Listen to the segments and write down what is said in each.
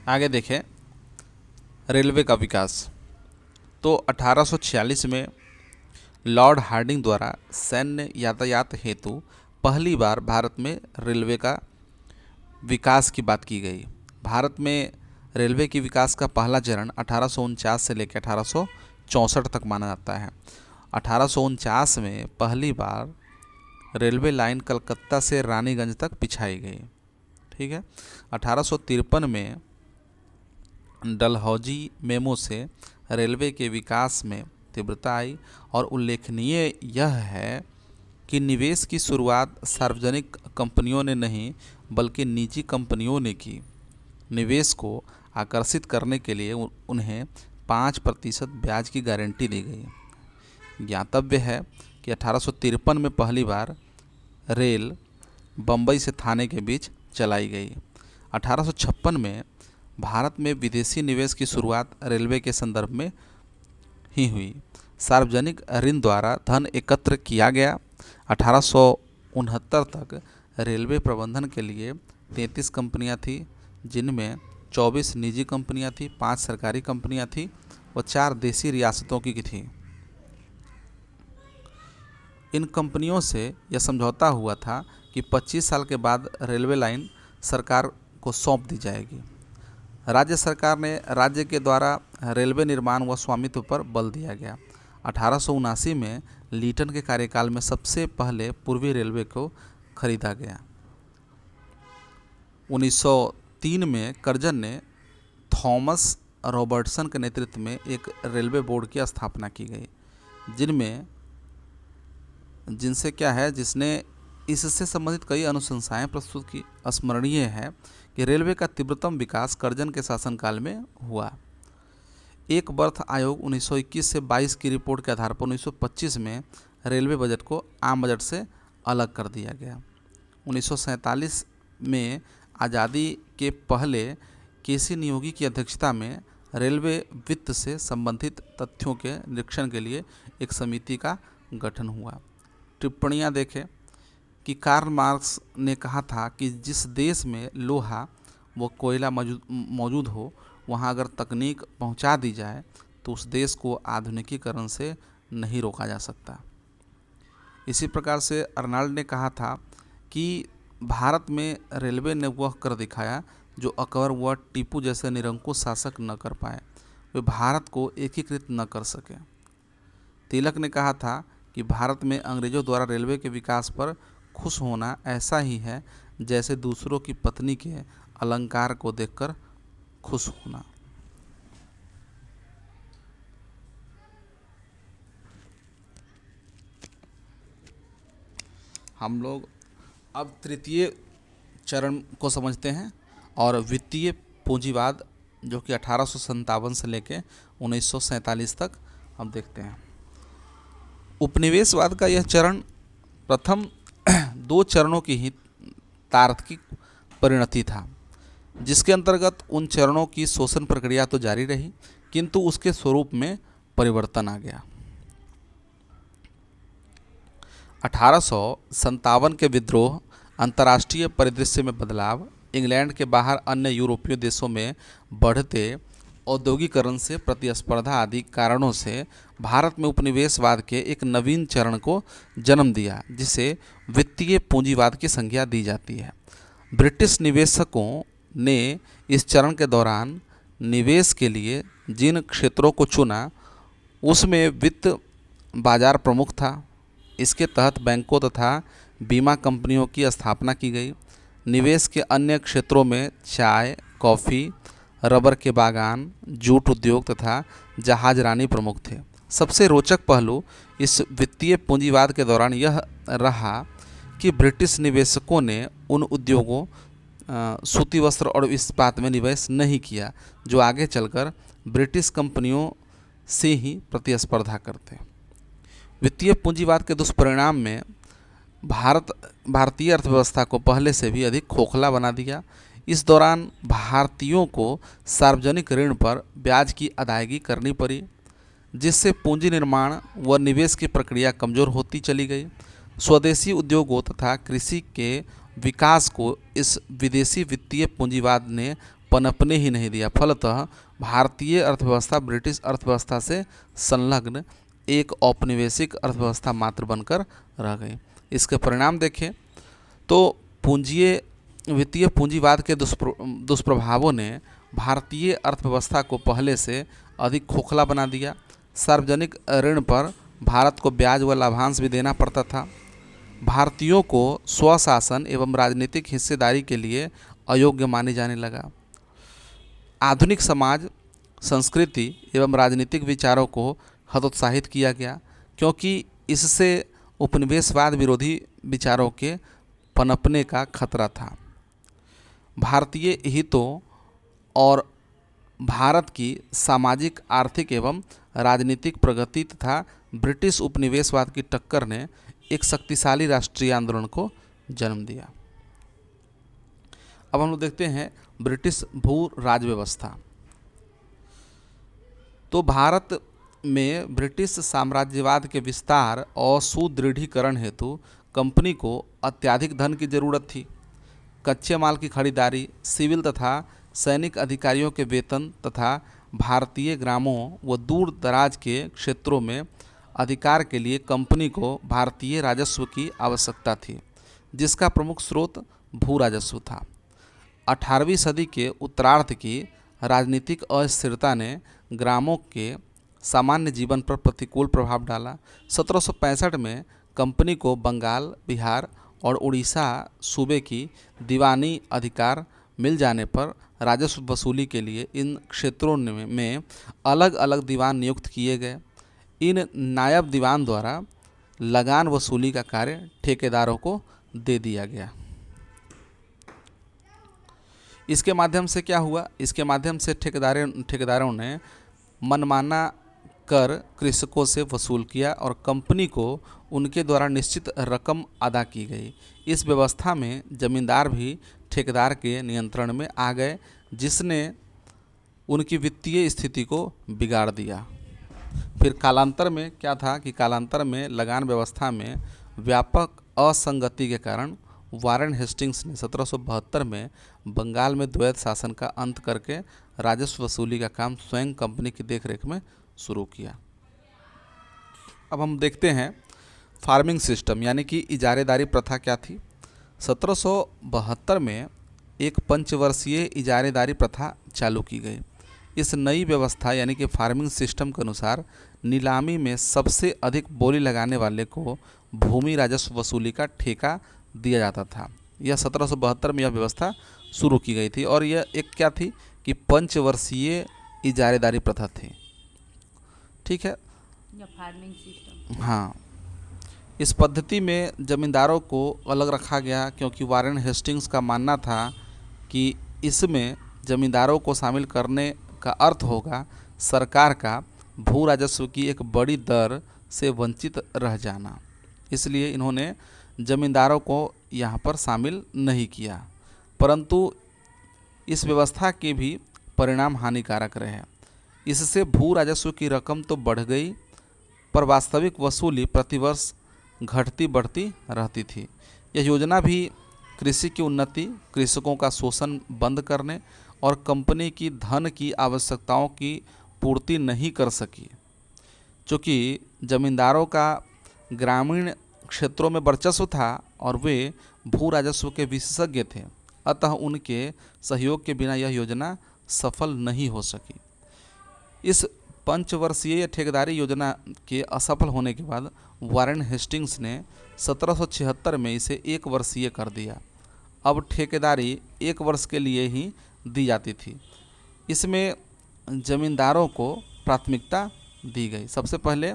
आगे देखें, रेलवे का विकास। तो 1846 में लॉर्ड हार्डिंग द्वारा सैन्य यातायात हेतु पहली बार भारत में रेलवे का विकास की बात की गई। भारत में रेलवे की विकास का पहला चरण 1849 से लेकर 1864 तक माना जाता है। 1849 में पहली बार रेलवे लाइन कलकत्ता से रानीगंज तक बिछाई गई। ठीक है। 1853 में डलहौजी मेमो से रेलवे के विकास में तीव्रता आई और उल्लेखनीय यह है कि निवेश की शुरुआत सार्वजनिक कंपनियों ने नहीं बल्कि निजी कंपनियों ने की। निवेश को आकर्षित करने के लिए उन्हें 5% ब्याज की गारंटी दी गई। ज्ञातव्य है कि 1853 में पहली बार रेल बम्बई से थाने के बीच चलाई गई। 1856 में भारत में विदेशी निवेश की शुरुआत रेलवे के संदर्भ में ही हुई। सार्वजनिक ऋण द्वारा धन एकत्र किया गया। 1869 तक रेलवे प्रबंधन के लिए 33 कंपनियां थीं, जिनमें 24 निजी कंपनियां थीं, 5 सरकारी कंपनियां थीं और 4 देसी रियासतों की थीं। इन कंपनियों से यह समझौता हुआ था कि 25 साल के बाद रेलवे लाइन सरकार को सौंप दी जाएगी। राज्य सरकार ने राज्य के द्वारा रेलवे निर्माण व स्वामित्व पर बल दिया गया। 1879 में लीटन के कार्यकाल में सबसे पहले पूर्वी रेलवे को खरीदा गया। 1903 में कर्जन ने थॉमस रॉबर्टसन के नेतृत्व में एक रेलवे बोर्ड की स्थापना की गई, जिसने इससे संबंधित कई अनुशंसाएं प्रस्तुत की। स्मरणीय है कि रेलवे का तीव्रतम विकास कर्जन के शासनकाल में हुआ। एक बर्थ आयोग 1921 से 22 की रिपोर्ट के आधार पर 1925 में रेलवे बजट को आम बजट से अलग कर दिया गया। 1947 में आज़ादी के पहले केसी नियोगी की अध्यक्षता में रेलवे वित्त से संबंधित तथ्यों के निरीक्षण के लिए एक समिति का गठन हुआ। टिप्पणियां देखें कि कार्ल मार्क्स ने कहा था कि जिस देश में लोहा व कोयला मौजूद हो, वहां अगर तकनीक पहुंचा दी जाए तो उस देश को आधुनिकीकरण से नहीं रोका जा सकता। इसी प्रकार से अर्नाल्ड ने कहा था कि भारत में रेलवे ने वह कर दिखाया जो अकबर व टीपू जैसे निरंकुश शासक न कर पाए, वे भारत को एकीकृत न कर सके। तिलक ने कहा था कि भारत में अंग्रेजों द्वारा रेलवे के विकास पर खुश होना ऐसा ही है जैसे दूसरों की पत्नी के अलंकार को देखकर खुश होना। हम लोग अब तृतीय चरण को समझते हैं और वित्तीय पूंजीवाद, जो कि 1857 से लेकर 1947 तक हम देखते हैं। उपनिवेशवाद का यह चरण प्रथम 2 चरणों की ही तार्किक परिणति था, जिसके अंतर्गत उन चरणों की शोषण प्रक्रिया तो जारी रही, किंतु उसके स्वरूप में परिवर्तन आ गया। 1857 के विद्रोह, अंतर्राष्ट्रीय परिदृश्य में बदलाव, इंग्लैंड के बाहर अन्य यूरोपीय देशों में बढ़ते औद्योगिकरण से प्रतिस्पर्धा आदि कारणों से भारत में उपनिवेशवाद के एक नवीन चरण को जन्म दिया, जिसे वित्तीय पूंजीवाद की संज्ञा दी जाती है। ब्रिटिश निवेशकों ने इस चरण के दौरान निवेश के लिए जिन क्षेत्रों को चुना, उसमें वित्त बाजार प्रमुख था। इसके तहत बैंकों तथा बीमा कंपनियों की स्थापना की गई। निवेश के अन्य क्षेत्रों में चाय, कॉफ़ी, रबर के बागान, जूट उद्योग तथा जहाजरानी प्रमुख थे। सबसे रोचक पहलू इस वित्तीय पूंजीवाद के दौरान यह रहा कि ब्रिटिश निवेशकों ने उन उद्योगों सूती वस्त्र और इस्पात में निवेश नहीं किया जो आगे चलकर ब्रिटिश कंपनियों से ही प्रतिस्पर्धा करते। वित्तीय पूंजीवाद के दुष्परिणाम में भारतीय अर्थव्यवस्था को पहले से भी अधिक खोखला बना दिया। इस दौरान भारतीयों को सार्वजनिक ऋण पर ब्याज की अदायगी करनी पड़ी, जिससे पूंजी निर्माण व निवेश की प्रक्रिया कमज़ोर होती चली गई। स्वदेशी उद्योगों तथा कृषि के विकास को इस विदेशी वित्तीय पूंजीवाद ने पनपने ही नहीं दिया। फलतः भारतीय अर्थव्यवस्था ब्रिटिश अर्थव्यवस्था से संलग्न एक औपनिवेशिक अर्थव्यवस्था मात्र बनकर रह गई। इसके परिणाम देखें तो वित्तीय पूंजीवाद के दुष्प्रभावों ने भारतीय अर्थव्यवस्था को पहले से अधिक खोखला बना दिया। सार्वजनिक ऋण पर भारत को ब्याज व लाभांश भी देना पड़ता था। भारतीयों को स्वशासन एवं राजनीतिक हिस्सेदारी के लिए अयोग्य माने जाने लगा। आधुनिक समाज, संस्कृति एवं राजनीतिक विचारों को हतोत्साहित किया गया, क्योंकि इससे उपनिवेशवाद विरोधी विचारों के पनपने का खतरा था। भारतीय हितों और भारत की सामाजिक, आर्थिक एवं राजनीतिक प्रगति तथा ब्रिटिश उपनिवेशवाद की टक्कर ने एक शक्तिशाली राष्ट्रीय आंदोलन को जन्म दिया। अब हम लोग देखते हैं ब्रिटिश भू राज व्यवस्था। तो भारत में ब्रिटिश साम्राज्यवाद के विस्तार और सुदृढ़ीकरण हेतु कंपनी को अत्यधिक धन की जरूरत थी। कच्चे माल की खरीदारी, सिविल तथा सैनिक अधिकारियों के वेतन तथा भारतीय ग्रामों व दूर दराज के क्षेत्रों में अधिकार के लिए कंपनी को भारतीय राजस्व की आवश्यकता थी, जिसका प्रमुख स्रोत भू राजस्व था। 18वीं सदी के उत्तरार्ध की राजनीतिक अस्थिरता ने ग्रामों के सामान्य जीवन पर प्रतिकूल प्रभाव डाला। 1765 में कंपनी को बंगाल, बिहार और उड़ीसा सूबे की दीवानी अधिकार मिल जाने पर राजस्व वसूली के लिए इन क्षेत्रों में अलग अलग दीवान नियुक्त किए गए। इन नायब दीवान द्वारा लगान वसूली का कार्य ठेकेदारों को दे दिया गया। इसके माध्यम से क्या हुआ? इसके माध्यम से ठेकेदारों ने मनमाना कर कृषकों से वसूल किया और कंपनी को उनके द्वारा निश्चित रकम अदा की गई। इस व्यवस्था में जमींदार भी ठेकेदार के नियंत्रण में आ गए, जिसने उनकी वित्तीय स्थिति को बिगाड़ दिया। फिर कालांतर में क्या था कि कालांतर में लगान व्यवस्था में व्यापक असंगति के कारण वारेन हेस्टिंग्स ने 1772 में बंगाल में द्वैत शासन का अंत करके राजस्व वसूली का काम स्वयं कंपनी की देखरेख में शुरू किया। अब हम देखते हैं फार्मिंग सिस्टम यानी कि इजारेदारी प्रथा क्या थी। 1772 में एक पंचवर्षीय इजारेदारी प्रथा चालू की गई। इस नई व्यवस्था यानी कि फार्मिंग सिस्टम के अनुसार नीलामी में सबसे अधिक बोली लगाने वाले को भूमि राजस्व वसूली का ठेका दिया जाता था। यह 1772 में यह व्यवस्था शुरू की गई थी और यह एक क्या थी कि पंचवर्षीय इजारेदारी प्रथा थी। ठीक है, फार्मिंग सिस्टम। हाँ, इस पद्धति में जमींदारों को अलग रखा गया, क्योंकि वारेन हेस्टिंग्स का मानना था कि इसमें जमींदारों को शामिल करने का अर्थ होगा सरकार का भू राजस्व की एक बड़ी दर से वंचित रह जाना। इसलिए इन्होंने जमींदारों को यहाँ पर शामिल नहीं किया, परंतु इस व्यवस्था के भी परिणाम हानिकारक रहे। इससे भू राजस्व की रकम तो बढ़ गई, पर वास्तविक वसूली प्रतिवर्ष घटती बढ़ती रहती थी। यह योजना भी कृषि की उन्नति, कृषकों का शोषण बंद करने और कंपनी की धन की आवश्यकताओं की पूर्ति नहीं कर सकी। चूँकि जमींदारों का ग्रामीण क्षेत्रों में वर्चस्व था और वे भू राजस्व के विशेषज्ञ थे, अतः उनके सहयोग के बिना यह योजना सफल नहीं हो सकी। इस पंचवर्षीय ठेकेदारी योजना के असफल होने के बाद वारेन हेस्टिंग्स ने 1776 में इसे एक वर्षीय कर दिया। अब ठेकेदारी एक वर्ष के लिए ही दी जाती थी। इसमें जमींदारों को प्राथमिकता दी गई। सबसे पहले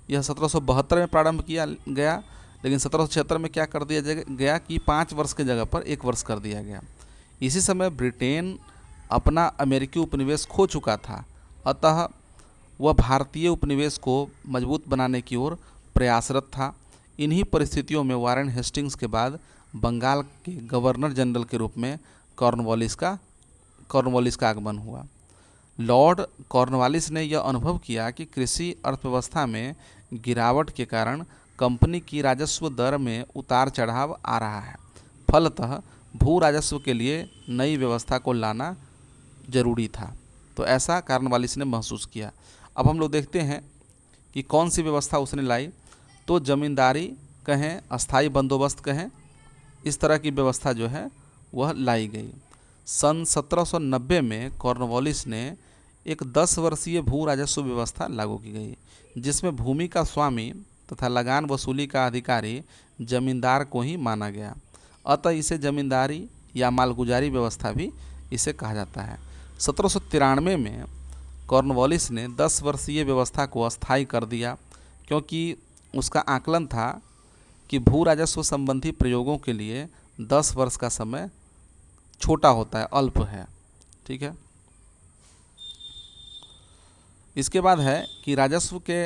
यह 1772 में प्रारंभ किया गया, लेकिन 1776 में क्या कर दिया गया कि 5 वर्ष की जगह पर 1 वर्ष कर दिया गया। इसी समय ब्रिटेन अपना अमेरिकी उपनिवेश खो चुका था, अतः वह भारतीय उपनिवेश को मजबूत बनाने की ओर प्रयासरत था। इन्हीं परिस्थितियों में वारेन हेस्टिंग्स के बाद बंगाल के गवर्नर जनरल के रूप में कॉर्नवालिस का आगमन हुआ। लॉर्ड कॉर्नवालिस ने यह अनुभव किया कि कृषि अर्थव्यवस्था में गिरावट के कारण कंपनी की राजस्व दर में उतार चढ़ाव आ रहा है। फलतः भू राजस्व के लिए नई व्यवस्था को लाना जरूरी था। तो ऐसा कॉर्नवालिस ने महसूस किया। अब हम लोग देखते हैं कि कौन सी व्यवस्था उसने लाई। तो जमींदारी कहें, अस्थाई बंदोबस्त कहें, इस तरह की व्यवस्था जो है वह लाई गई। सन 1790 में कॉर्नवालिस ने एक 10 वर्षीय भू राजस्व व्यवस्था लागू की गई, जिसमें भूमि का स्वामी तथा लगान वसूली का अधिकारी जमींदार को ही माना गया। अतः इसे जमींदारी या मालगुजारी व्यवस्था भी इसे कहा जाता है। 1793 में कॉर्नवालिस ने 10 वर्षीय व्यवस्था को अस्थायी कर दिया, क्योंकि उसका आकलन था कि भू राजस्व संबंधी प्रयोगों के लिए 10 वर्ष का समय छोटा होता है, अल्प है। ठीक है। इसके बाद है कि राजस्व के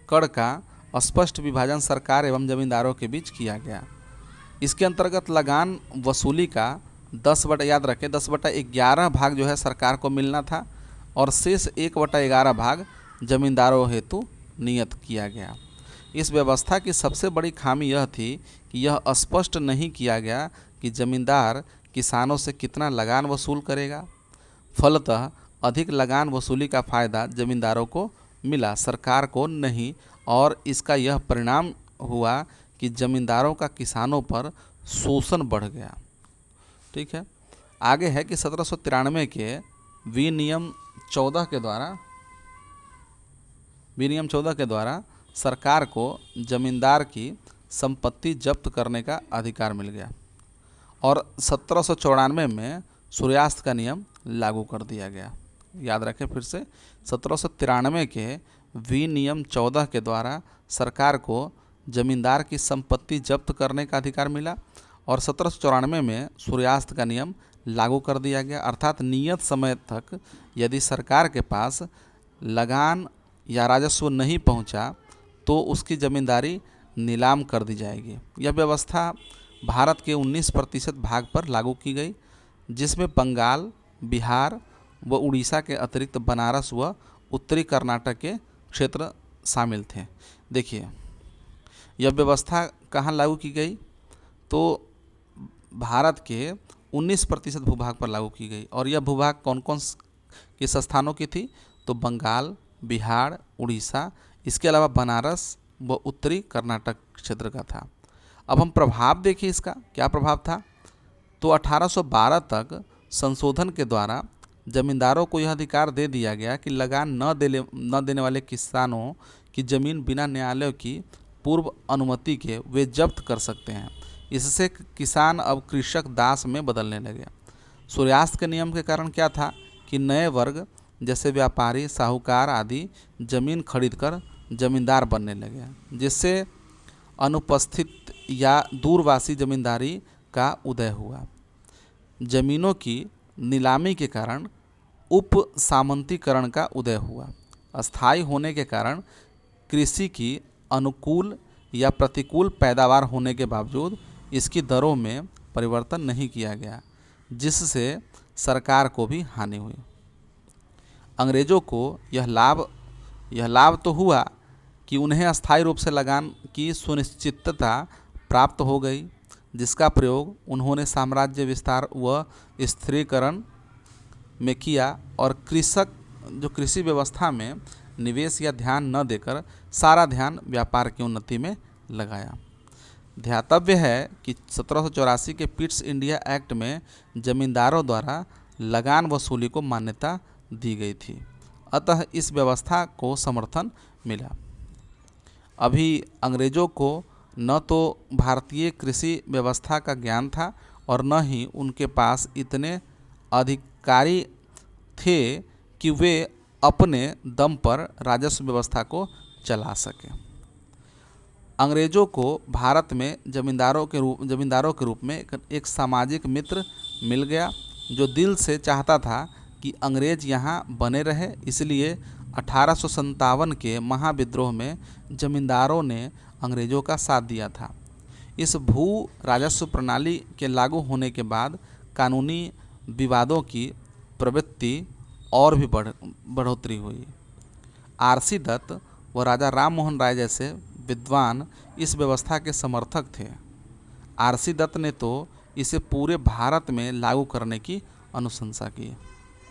कर का स्पष्ट विभाजन सरकार एवं जमींदारों के बीच किया गया। इसके अंतर्गत लगान वसूली का 10 याद रखें 10/11 भाग जो है सरकार को मिलना था और शेष 1/11 भाग जमींदारों हेतु नियत किया गया। इस व्यवस्था की सबसे बड़ी खामी यह थी कि यह स्पष्ट नहीं किया गया कि जमींदार किसानों से कितना लगान वसूल करेगा। फलतः अधिक लगान वसूली का फायदा जमींदारों को मिला, सरकार को नहीं, और इसका यह परिणाम हुआ कि जमींदारों का किसानों पर शोषण बढ़ गया। ठीक है। आगे है कि 1793 के विनियम 14 के द्वारा सरकार को जमींदार की संपत्ति जब्त करने का अधिकार मिल गया और 1794 में सूर्यास्त का नियम लागू कर दिया गया। याद रखें फिर से, 1793 के विनियम 14 के द्वारा सरकार को जमींदार की संपत्ति जब्त करने का अधिकार मिला और 1794 में सूर्यास्त का नियम लागू कर दिया गया। अर्थात नियत समय तक यदि सरकार के पास लगान या राजस्व नहीं पहुंचा तो उसकी जमींदारी नीलाम कर दी जाएगी। यह व्यवस्था भारत के 19% भाग पर लागू की गई, जिसमें बंगाल, बिहार व उड़ीसा के अतिरिक्त बनारस व उत्तरी कर्नाटक के क्षेत्र शामिल थे। देखिए, यह व्यवस्था कहाँ लागू की गई? तो भारत के 19% भूभाग पर लागू की गई। और यह भूभाग कौन कौन किस स्थानों की थी? तो बंगाल, बिहार, उड़ीसा, इसके अलावा बनारस व उत्तरी कर्नाटक क्षेत्र का था। अब हम प्रभाव देखिए, इसका क्या प्रभाव था। तो 1812 तक संशोधन के द्वारा जमींदारों को यह अधिकार दे दिया गया कि लगान न देने वाले किसानों की जमीन बिना न्यायालय की पूर्व अनुमति के वे जब्त कर सकते हैं। इससे किसान अब कृषक दास में बदलने लगे। सूर्यास्त के नियम के कारण क्या था कि नए वर्ग जैसे व्यापारी, साहूकार आदि जमीन खरीदकर जमींदार बनने लगे, जिससे अनुपस्थित या दूरवासी जमींदारी का उदय हुआ। जमीनों की नीलामी के कारण उप सामंतीकरण का उदय हुआ। अस्थायी होने के कारण कृषि की अनुकूल या प्रतिकूल पैदावार होने के बावजूद इसकी दरों में परिवर्तन नहीं किया गया, जिससे सरकार को भी हानि हुई। अंग्रेजों को यह लाभ तो हुआ कि उन्हें अस्थायी रूप से लगान की सुनिश्चितता प्राप्त हो गई, जिसका प्रयोग उन्होंने साम्राज्य विस्तार व स्थिरीकरण में किया और कृषि व्यवस्था में निवेश या ध्यान न देकर सारा ध्यान व्यापार की उन्नति में लगाया। ध्यातव्य है कि 1784 के पिट्स इंडिया एक्ट में जमींदारों द्वारा लगान वसूली को मान्यता दी गई थी, अतः इस व्यवस्था को समर्थन मिला। अभी अंग्रेजों को न तो भारतीय कृषि व्यवस्था का ज्ञान था और न ही उनके पास इतने अधिकारी थे कि वे अपने दम पर राजस्व व्यवस्था को चला सकें। अंग्रेजों को भारत में जमींदारों के रूप में एक सामाजिक मित्र मिल गया, जो दिल से चाहता था कि अंग्रेज यहाँ बने रहे। इसलिए 1857 के महाविद्रोह में जमींदारों ने अंग्रेजों का साथ दिया था। इस भू राजस्व प्रणाली के लागू होने के बाद कानूनी विवादों की प्रवृत्ति और भी बढ़ोतरी हुई। आरसी दत्त व राजा राम मोहन राय जैसे विद्वान इस व्यवस्था के समर्थक थे। आरसी दत्त ने तो इसे पूरे भारत में लागू करने की अनुशंसा की।